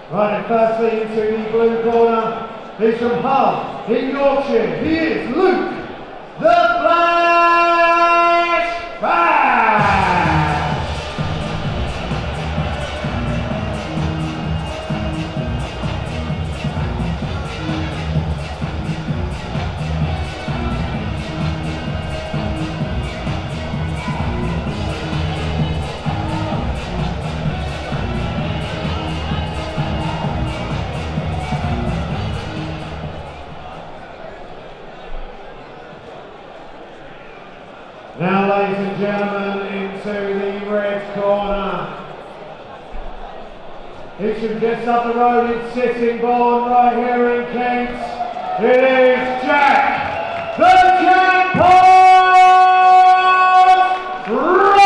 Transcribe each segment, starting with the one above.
Right, firstly into the blue corner, he's from Hull in Yorkshire. He is Luke, the Flash Fash! Now, ladies and gentlemen, into the red corner. He's from just up the road in Sittingbourne, right here in Kent. It is Jack, the Jackpot Rain!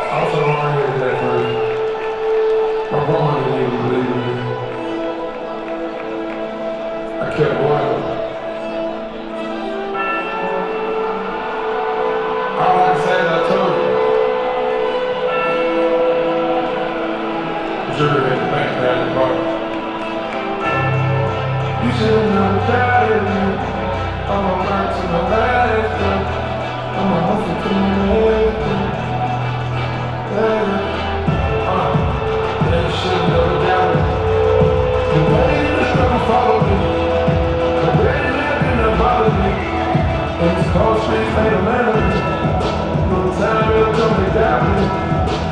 I was along here that first. My mom didn't even believe me. I kept walking. All I can say is I told you. Jury had to back down the bar. You should have never doubted me. I'm a back to my last day. I'm a hustle to my last day. Yeah, you should have never doubted me. The way you never followed me. The way you didn't bother me. And this cold streets made a man of me. No time will come to doubt me.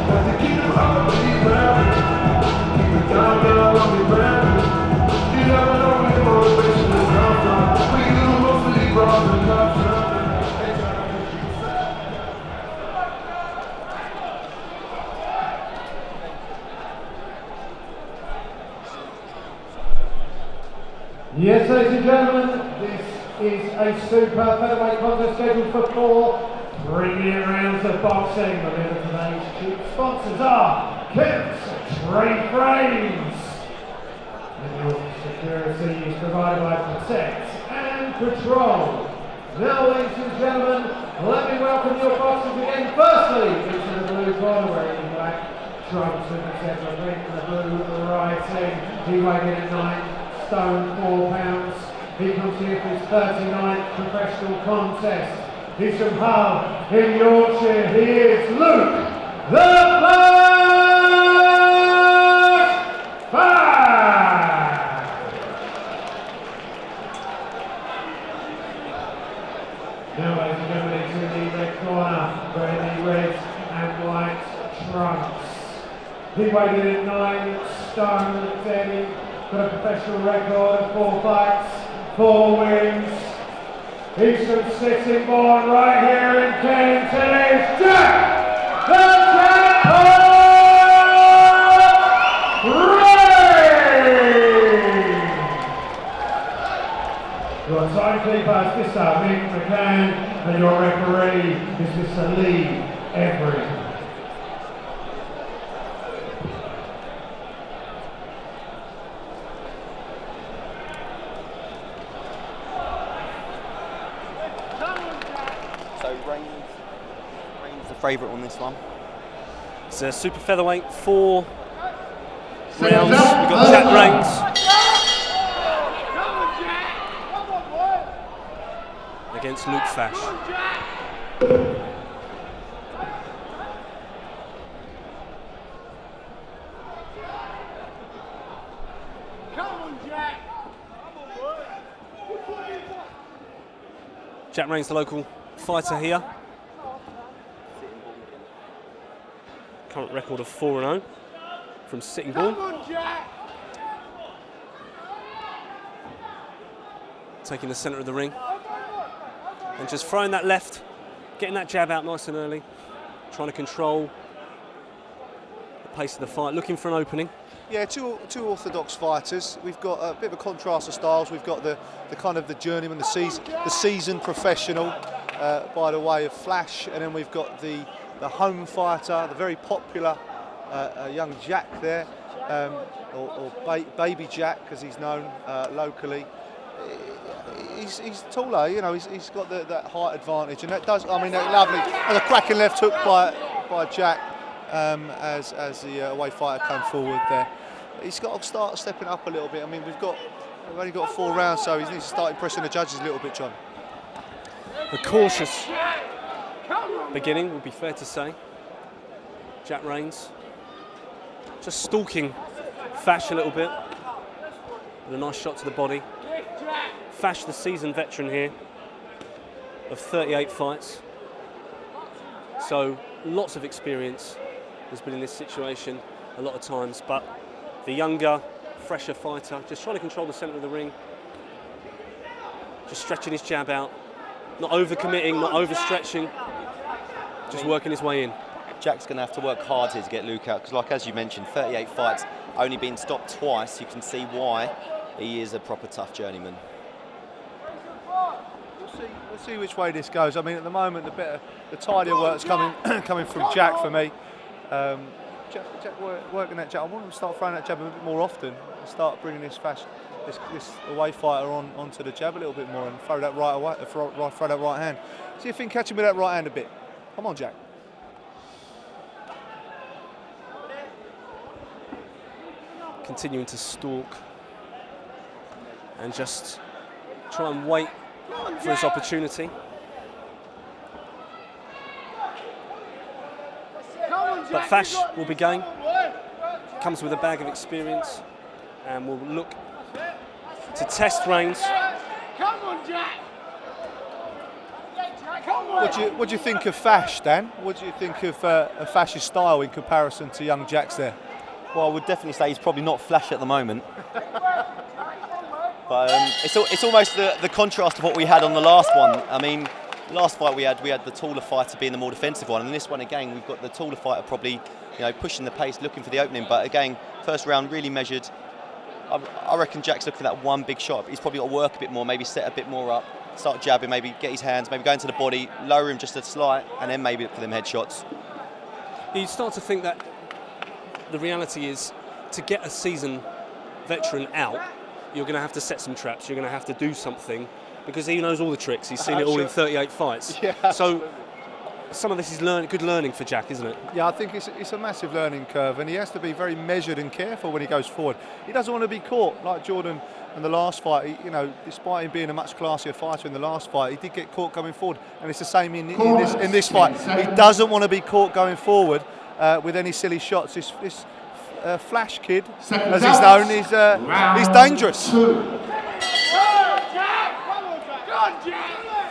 Got to keep them all of these around me. Keep it down, girl, I'll be around me. You never know where the motivation is come from. We do most of these bras and cops. Yes, ladies and gentlemen, this is a super featherweight contest scheduled for 4 3-minute rounds of boxing. Remember today's chief sponsors are Kent's Trade Frames. And your security is provided by Protect and Patrol. Now, ladies and gentlemen, let me welcome your boxers again. Firstly, into the blue corner wearing black trunks with the centre ring and the blue writing. He weighed in at 9 stone 4 pounds. He comes here for his 39th professional contest. He's from Hull in Yorkshire. He is Luke, the Flash Fash! Now, ladies and gentlemen, into the red corner, wearing the red and white trunks. He weighed in at 9 stone 10. Got a professional record of 4 fights, 4 wins. He's from Sittingbourne, right here in Kent. It is Jack, the Jackpot Rain! Your timekeeper is Mr. Mick McCann, and your referee is Mr. Lee Everett. So Rain's the favourite on this one. It's a super featherweight, 4 rounds. We've got Jack Rains against Luke Fash. Jack Rains, the local fighter here. Current record of 4-0 from Sittingbourne. Taking the centre of the ring and just throwing that left, getting that jab out nice and early, trying to control the pace of the fight, looking for an opening. Yeah, two orthodox fighters. We've got a bit of a contrast of styles. We've got the kind of the journeyman, the seasoned professional, by the way of Flash, and then we've got the home fighter, the very popular young Jack there, or Baby Jack as he's known locally. He's taller, you know. He's got that height advantage, and that does. I mean, that lovely, and a cracking left hook by Jack. as the away fighter came forward there. He's got to start stepping up a little bit. I mean, we've only got 4 rounds, so he needs to start impressing the judges a little bit, John. A cautious beginning would be fair to say. Jack Rains just stalking Fash a little bit with a nice shot to the body. Fash, the seasoned veteran here of 38 fights, so lots of experience, has been in this situation a lot of times, but the younger, fresher fighter just trying to control the centre of the ring, just stretching his jab out, not overcommitting, not overstretching, just working his way in. Jack's going to have to work hard here to get Luke out, because as you mentioned, 38 fights, only been stopped twice. You can see why he is a proper tough journeyman. We'll see which way this goes. I mean, at the moment, the tidier work's coming coming from Jack for me. Jack working that jab. I want him to start throwing that jab a bit more often and start bringing this away fighter onto the jab a little bit more and throw that throw that right hand. See if he can catch him with that right hand a bit. Come on, Jack. Continuing to stalk and just try and wait for his opportunity. But Fash will be game. Comes with a bag of experience and will look to test Rains. What do you think of Fash, Dan? What do you think of Fash's style in comparison to young Jack's there? Well, I would definitely say he's probably not flash at the moment. But it's almost the contrast of what we had on the last one. I mean, last fight we had the taller fighter being the more defensive one, and this one again we've got the taller fighter probably pushing the pace, looking for the opening. But again, first round really measured. I reckon Jack's looking for that one big shot. He's probably got to work a bit more, maybe set a bit more up, start jabbing, maybe get his hands, maybe go into the body, lower him just a slight, and then maybe look for them headshots. You start to think that the reality is, to get a seasoned veteran out, you're going to have to set some traps, you're going to have to do something, because he knows all the tricks, he's seen it all in 38 fights. Yeah, so some of this is good learning for Jack, isn't it? Yeah, I think it's a massive learning curve, and he has to be very measured and careful when he goes forward. He doesn't want to be caught like Jordan in the last fight. Despite him being a much classier fighter in the last fight, he did get caught going forward, and it's the same in this fight. He doesn't want to be caught going forward with any silly shots. This Flash kid, as he's known, he's dangerous.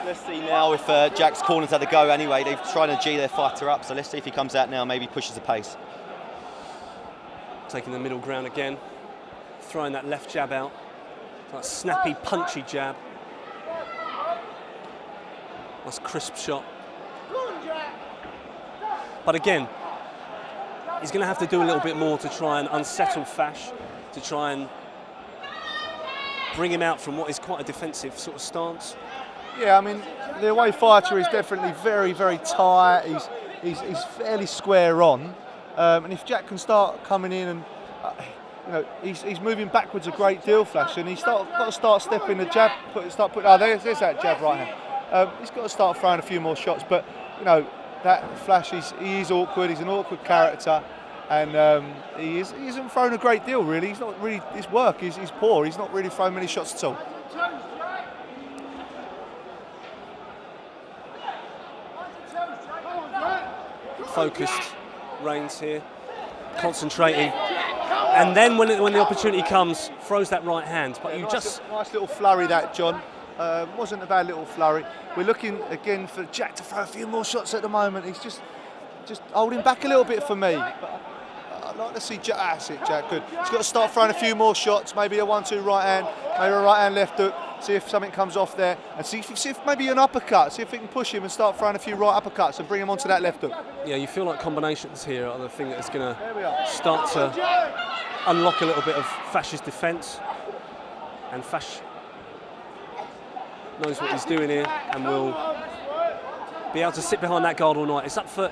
Let's see now if Jack's corners had to go anyway. They're trying to G their fighter up, so let's see if he comes out now, maybe pushes the pace. Taking the middle ground again, throwing that left jab out, that snappy, punchy jab. Nice crisp shot. But again, he's going to have to do a little bit more to try and unsettle Fash, to try and bring him out from what is quite a defensive sort of stance. Yeah, I mean, the away fighter is definitely very, very tight. He's fairly square on, and if Jack can start coming in and he's moving backwards a great deal, Flash, and he's got to start stepping the jab. There's that jab right hand. He's got to start throwing a few more shots, but that Flash he is awkward. He's an awkward character, and he isn't thrown a great deal really. He's not really, his work is poor. He's not really thrown many shots at all. Focused Rains here, concentrating, and then when the opportunity comes, throws that right hand. But nice little flurry that, John. Wasn't a bad little flurry. We're looking again for Jack to throw a few more shots at the moment. He's just holding back a little bit for me. But I'd like to see Jack. That's it, Jack. Good. He's got to start throwing a few more shots. Maybe a 1-2 right hand, maybe a right hand left hook. See if something comes off there, and see if maybe an uppercut. See if we can push him and start throwing a few right uppercuts and bring him onto that left hook. Yeah, you feel like combinations here are the thing that's going to start to unlock a little bit of Fash's defence, and Fash knows what he's doing here and will be able to sit behind that guard all night. It's up for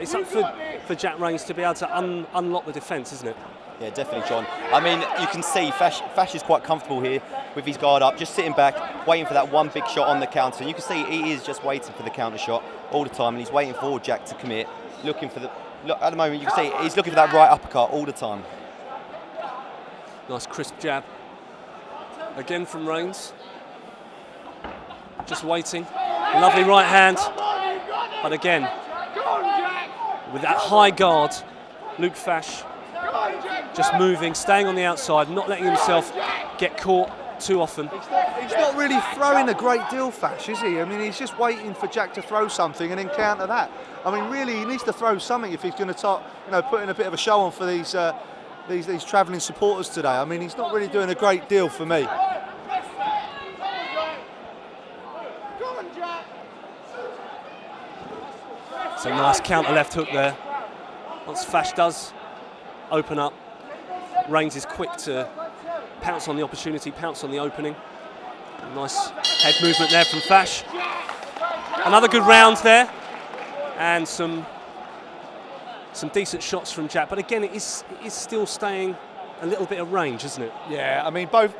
Jack Rains to be able to unlock the defence, isn't it? Yeah, definitely, John. I mean, you can see Fash is quite comfortable here with his guard up, just sitting back, waiting for that one big shot on the counter. You can see he is just waiting for the counter shot all the time, and he's waiting for Jack to commit. looking for at the moment you can see he's looking for that right uppercut all the time. Nice crisp jab. Again from Reigns. Just waiting. Lovely right hand. But again, with that high guard, Luke Fash just moving, staying on the outside, not letting himself get caught too often. He's not really throwing a great deal, Fash, is he? I mean, he's just waiting for Jack to throw something and then counter that. I mean, really, he needs to throw something if he's going to start, putting a bit of a show on for these travelling supporters today. I mean, he's not really doing a great deal for me. It's a nice counter left hook there. Once Fash does open up, Reigns is quick to pounce on the opportunity, pounce on the opening. Nice head movement there from Fash. Another good round there, and some decent shots from Jack. But again, it is still staying a little bit of range, isn't it? Yeah, I mean, both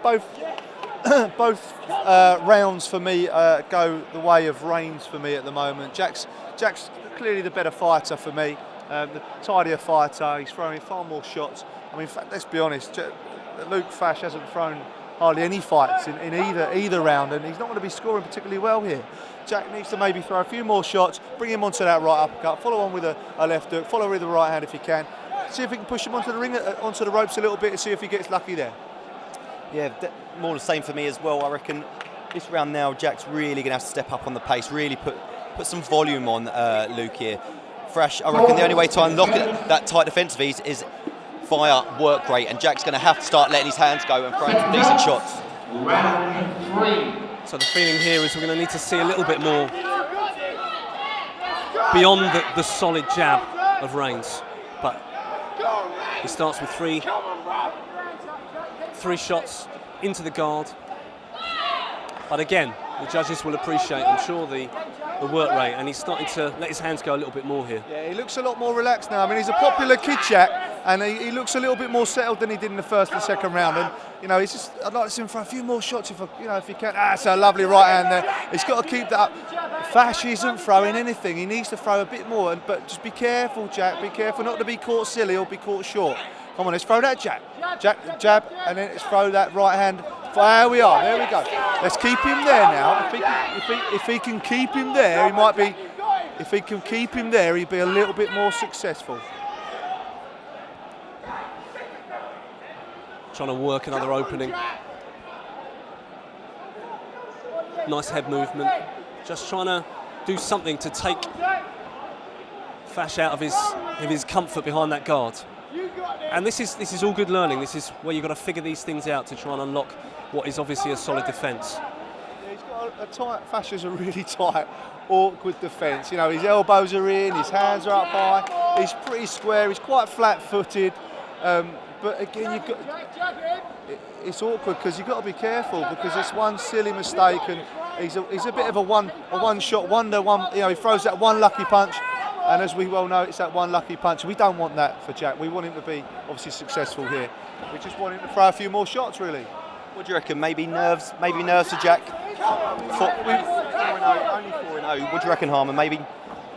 rounds for me go the way of Reigns for me at the moment. Jack's clearly the better fighter for me, the tidier fighter. He's throwing far more shots. I mean, in fact, let's be honest, Luke Fash hasn't thrown hardly any fights in either round, and he's not going to be scoring particularly well here. Jack needs to maybe throw a few more shots, bring him onto that right uppercut, follow on with a left hook, follow with the right hand if he can. See if he can push him onto the ring, onto the ropes a little bit, and see if he gets lucky there. Yeah, more the same for me as well. I reckon this round now, Jack's really going to have to step up on the pace, really put some volume on Luke here. Fash, I reckon the only way to unlock that tight defensive is via work rate, and Jack's going to have to start letting his hands go and throwing some decent shots. So the feeling here is we're going to need to see a little bit more beyond the solid jab of Reigns. But he starts with three shots into the guard. But again, the judges will appreciate, I'm sure, the work rate, and he's starting to let his hands go a little bit more here. Yeah, he looks a lot more relaxed now. I mean, he's a popular kid, Jack, and he looks a little bit more settled than he did in the first and second round. And he's just, I'd like to see him for a few more shots if he can. It's a lovely right hand there. He's got to keep that up. Fash isn't throwing anything. He needs to throw a bit more, but just be careful, Jack. Be careful not to be caught silly or be caught short. Come on, let's throw that jab, jab, and then let's throw that right hand. There we are. There we go. Let's keep him there now. If he can keep him there, he might be. If he can keep him there, he'd be a little bit more successful. Trying to work another opening. Nice head movement. Just trying to do something to take Fash out of his comfort behind that guard. And this is all good learning. This is where you've got to figure these things out to try and unlock what is obviously a solid defence. Yeah, he's got a tight, Fash has a really tight, awkward defence. His elbows are in, his hands are up high, he's pretty square, he's quite flat-footed. But again, it's awkward because you've got to be careful, because it's one silly mistake, and he's a bit of a one-shot wonder. He throws that one lucky punch. And as we well know, it's that one lucky punch. We don't want that for Jack. We want him to be obviously successful here. We just want him to throw a few more shots, really. What do you reckon? Maybe nerves for Jack? Only 4-0. What do you reckon, Harman? Maybe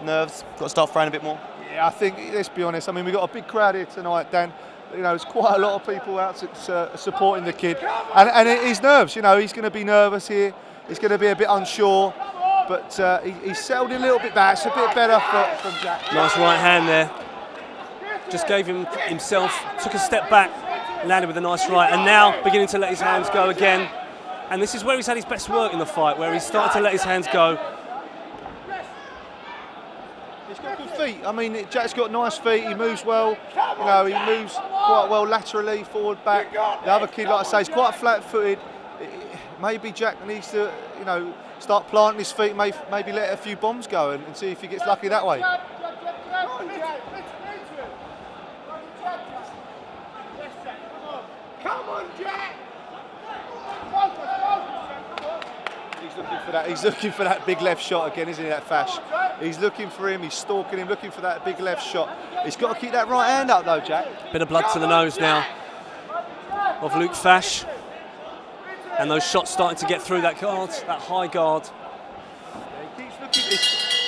nerves? Got to start throwing a bit more? Yeah, I think, let's be honest, we've got a big crowd here tonight, Dan. There's quite a lot of people out supporting the kid. And it is nerves, he's going to be nervous here. He's going to be a bit unsure. But he's settled a little bit back. It's a bit better from Jack. Nice right hand there. Just gave himself, took a step back, landed with a nice right, and now beginning to let his hands go again. And this is where he's had his best work in the fight, where he's started to let his hands go. He's got good feet. Jack's got nice feet. He moves well. He moves quite well laterally, forward, back. The other kid, like I say, is quite flat-footed. Maybe Jack needs to, start planting his feet, maybe let a few bombs go and see if he gets lucky that way. Come on, Jack! He's looking for that big left shot again, isn't he, that Fash? He's looking for him, he's stalking him, looking for that big left shot. He's got to keep that right hand up though, Jack. Bit of blood to the nose now of Luke Fash. And those shots starting to get through that guard, that high guard. Yeah, he keeps looking.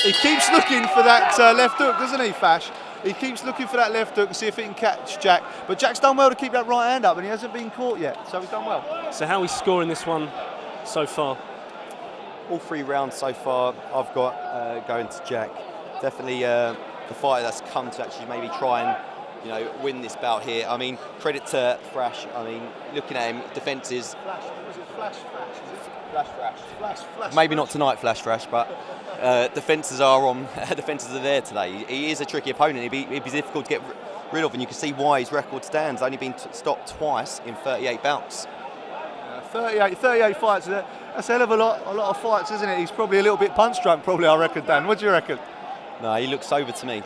He keeps looking for that left hook, doesn't he, Fash? He keeps looking for that left hook and see if he can catch Jack. But Jack's done well to keep that right hand up, and he hasn't been caught yet, so he's done well. So how are we scoring this one so far? All 3 rounds so far I've got going to Jack. Definitely the fighter that's come to actually maybe try and win this bout here. I mean, credit to Fash. I mean, looking at him, defences. Flash. Maybe not tonight, Flash, but defences are on. Defences are there today. He is a tricky opponent. He'd be difficult to get rid of, and you can see why his record stands. Only been stopped twice in 38 bouts. 38 fights. That's a hell of a lot of fights, isn't it? He's probably a little bit punch drunk, probably. I reckon, Dan. What do you reckon? No, he looks sober to me.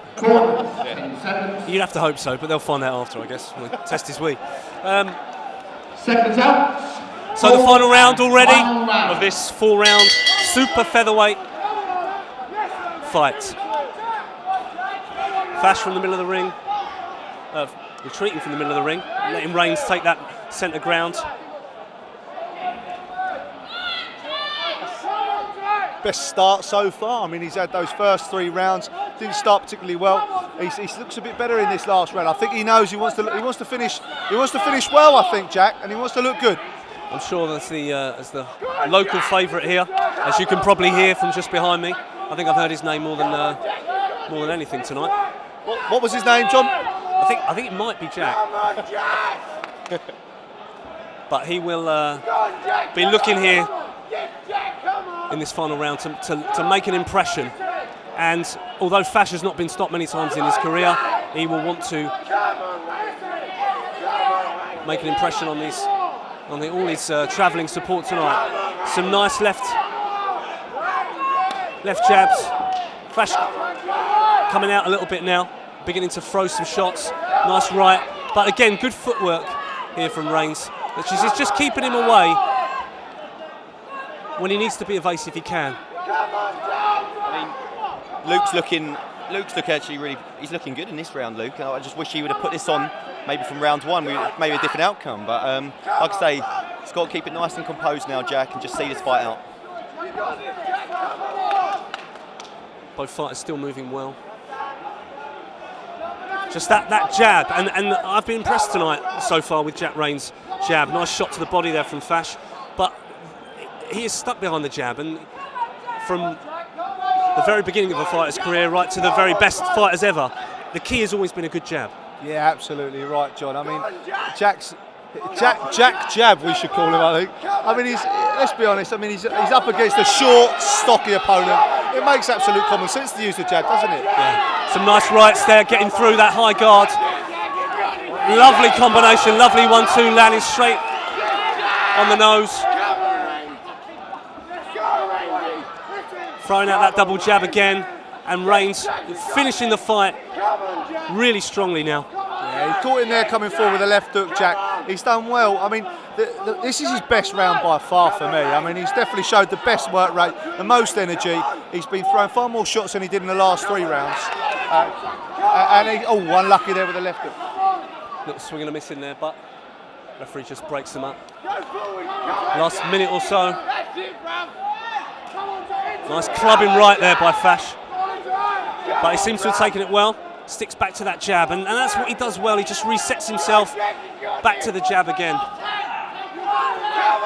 You'd have to hope so, but they'll find out after, I guess. We'll test his week. Seconds out. So the final round already of this 4-round super featherweight fight. Fash from the middle of the ring, retreating from the middle of the ring, letting Reigns take that centre ground. Best start so far. I mean, he's had those first 3 rounds. Didn't start particularly well. He looks a bit better in this last round. I think he knows he wants to finish. He wants to finish well. I think, Jack, and he wants to look good. I'm sure that's as the local favourite here, as you can probably hear from just behind me. I think I've heard his name more than anything tonight. What was his name, John? I think it might be Jack. But he will be looking here in this final round to make an impression. And although Fash has not been stopped many times in his career, he will want to make an impression on all his travelling support tonight. Some nice left jabs. Fash coming out a little bit now, beginning to throw some shots. Nice right, but again, good footwork here from Reigns. Which is just keeping him away when he needs to be evasive. He can. I mean, Luke's looking actually really. He's looking good in this round, Luke. I just wish he would have put this on maybe from round 1. Maybe a different outcome. But like I say, he's got to keep it nice and composed now, Jack, and just see this fight out. Both fighters still moving well. Just that jab, and I've been impressed tonight so far with Jack Reigns' jab. Nice shot to the body there from Fash, but he is stuck behind the jab, and from the very beginning of a fighter's career right to the very best fighters ever, the key has always been a good jab. Yeah, absolutely right, John. I mean, Jack Jab, we should call him, I think. I mean, let's be honest, I mean, he's up against a short, stocky opponent. It makes absolute common sense to use the jab, doesn't it? Yeah. Some nice rights there, getting through that high guard. Lovely combination, lovely 1-2, landing straight on the nose. Throwing out that double jab again, and Reigns finishing the fight really strongly now. Yeah, he caught in there coming forward with a left hook, Jack. He's done well. I mean, this is his best round by far for me. I mean, he's definitely showed the best work rate, the most energy. He's been throwing far more shots than he did in the last 3 rounds. Unlucky there with the left hook. Little swing and a miss in there, but referee just breaks them up. Last minute or so. Nice clubbing right there by Fash. But he seems to have taken it well. Sticks back to that jab, and that's what he does well. He just resets himself back to the jab again.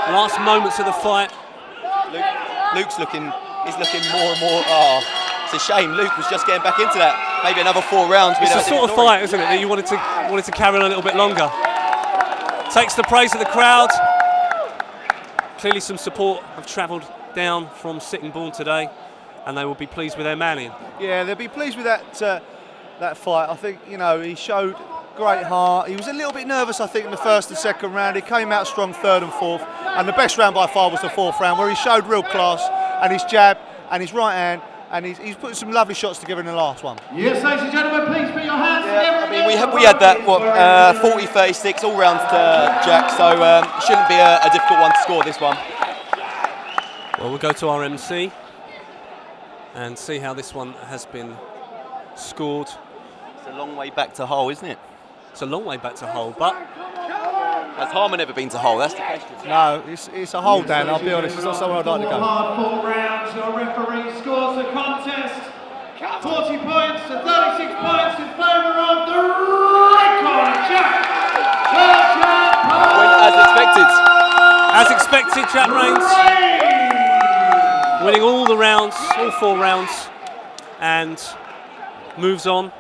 Last moments of the fight. Luke's looking more and more. Oh, it's a shame. Luke was just getting back into that. Maybe another 4 rounds. It's the sort of fight, isn't it, that you wanted to carry on a little bit longer. Takes the praise of the crowd. Clearly, some support have travelled down from Sittingbourne today, and they will be pleased with their man in. Yeah, they'll be pleased with that fight. I think, he showed great heart. He was a little bit nervous, I think, in the first and second round. He came out strong 3rd and 4th, and the best round by far was the 4th round, where he showed real class, and his jab and his right hand, and he's put some lovely shots together in the last one. Yes, ladies and gentlemen, please put your hands together. I mean, we had that 40-36 all rounds to Jack, so it shouldn't be a difficult one to score, this one. Well, we'll go to our MC and see how this one has been scored. It's a long way back to Hull, isn't it? It's a long way back to Hull, but has Harman ever been to Hull? That's the question. No, it's a Hull, Dan. I'll be honest. It's not somewhere I'd like to go. Hard 4 rounds. Your referee scores the contest 40 points to 36 points in favour of the red corner, Jack. As expected. As expected, Jack Rains winning all the rounds, all 4 rounds, and moves on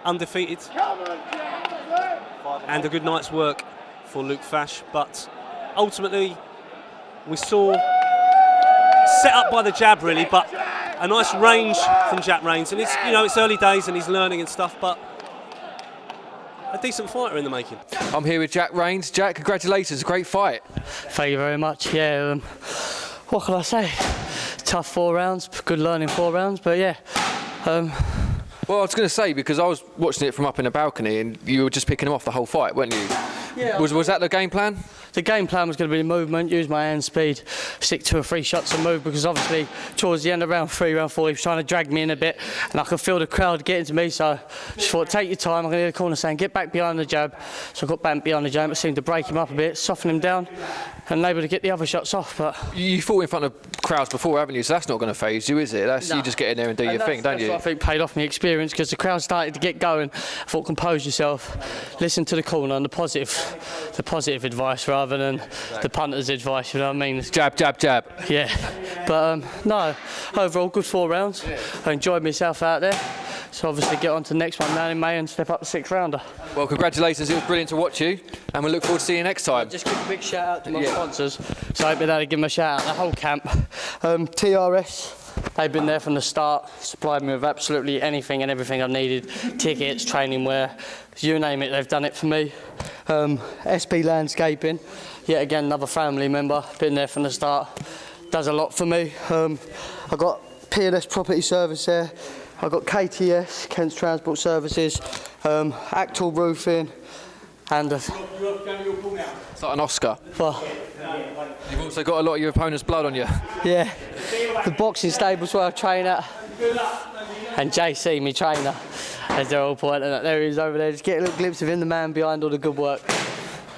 undefeated. And a good night's work for Luke Fash, but ultimately we saw set up by the jab really, but a nice range from Jack Rains, and it's, you know, it's early days and he's learning and stuff, but a decent fighter in the making. I'm here with Jack Rains. Jack, congratulations, great fight. Thank you very much. Yeah, what can I say? Tough 4 rounds, good learning 4 rounds, but yeah. Well, I was going to say, because I was watching it from up in the balcony and you were just picking him off the whole fight, weren't you? Yeah. Was that the game plan? The game plan was going to be movement, use my hand speed, stick 2 or 3 shots and move, because obviously towards the end of round 3, round 4, he was trying to drag me in a bit and I could feel the crowd getting to me, so just thought, take your time. I'm going to the corner saying, get back behind the jab. So I got back behind the jab, it seemed to break him up a bit, soften him down and able to get the other shots off. But You fought in front of crowds before, haven't you? So that's not going to faze you, is it? That's No. You just get in there and do your thing, don't that's you? what I think paid off my experience, because the crowd started to get going. I thought, compose yourself, listen to the corner and the positive advice rather than the punter's advice, you know what I mean? Jab, jab, jab. Yeah, but no, overall good 4 rounds. I enjoyed myself out there. So obviously get on to the next one now in May and step up the 6th rounder. Well, congratulations, it was brilliant to watch you and we look forward to seeing you next time. Just give a big shout out to my sponsors. So I'd be there to give them a shout out, the whole camp. TRS, they've been there from the start, supplied me with absolutely anything and everything I needed. Tickets, training wear, you name it, they've done it for me. SP Landscaping, yet again another family member, been there from the start, does a lot for me. I've got PLS Property Service there. I've got KTS, Kent's Transport Services, Actal Roofing, and It's like an Oscar. well, You've also got a lot of your opponent's blood on you. yeah, the boxing stables where I train at, and JC, me trainer, as they're all pointing at. There he is over there. Just get a little glimpse of him, the man behind all the good work.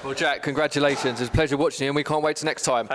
Well, Jack, congratulations. It's a pleasure watching you and we can't wait till next time.